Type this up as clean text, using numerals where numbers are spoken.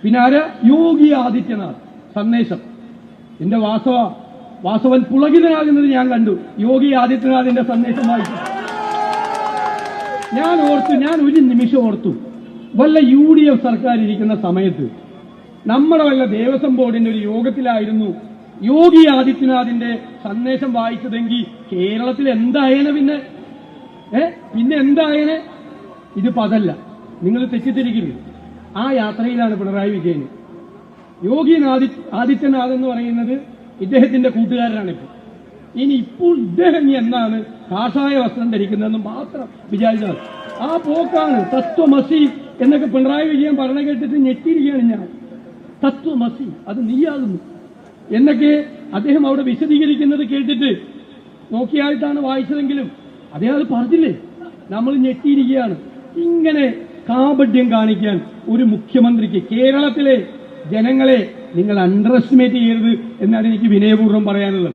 പിന്നെ ആര്? യോഗി ആദിത്യനാഥ് സന്ദേശം. എന്റെ വാസവൻ പുളകിതനാകുന്നത് ഞാൻ കണ്ടു. യോഗി ആദിത്യനാഥിന്റെ സന്ദേശം വായിച്ചു. ഞാൻ ഒരു നിമിഷം ഓർത്തു, വല്ല UDF സർക്കാർ ഇരിക്കുന്ന സമയത്ത് നമ്മുടെ വല്ല ദേവസ്വം ബോർഡിന്റെ ഒരു യോഗത്തിലായിരുന്നു യോഗി ആദിത്യനാഥിന്റെ സന്ദേശം വായിച്ചതെങ്കിൽ കേരളത്തിൽ എന്തായേനെ? പിന്നെ എന്തായേനെ? ഇതിപ്പോ അതല്ല, നിങ്ങൾ തെറ്റിദ്ധരിക്കരുത്. ആ യാത്രയിലാണ് പിണറായി വിജയൻ. യോഗി ആദിത്യനാഥ് എന്ന് പറയുന്നത് ഇദ്ദേഹത്തിന്റെ കൂട്ടുകാരനാണിപ്പോൾ. ഇപ്പോൾ ഇദ്ദേഹം എന്നാണ് കാഷായ വസ്ത്രം ധരിക്കുന്നതെന്ന് മാത്രം വിചാരിച്ചാൽ ആ പോക്കാണ്. തത്വമസി എന്നൊക്കെ പിണറായി വിജയൻ പറഞ്ഞു കേട്ടിട്ട് ഞെട്ടിയിരിക്കുകയാണ് ഞാൻ. തത്വമസി, അത് നീയാകുന്നു എന്നൊക്കെ അദ്ദേഹം അവിടെ വിശദീകരിക്കുന്നത് കേട്ടിട്ട് നോക്കിയായിട്ടാണ് വായിച്ചതെങ്കിലും അദ്ദേഹം അത് പറഞ്ഞില്ലേ, നമ്മൾ ഞെട്ടിയിരിക്കുകയാണ്. ഇങ്ങനെ കാപഢ്യം കാണിക്കാൻ ഒരു മുഖ്യമന്ത്രിക്ക് കേരളത്തിലെ ജനങ്ങളെ നിങ്ങൾ അണ്ടർ എസ്റ്റിമേറ്റ് ചെയ്യരുത് എന്നാണ് എനിക്ക് വിനയപൂർവ്വം പറയാനുള്ളത്.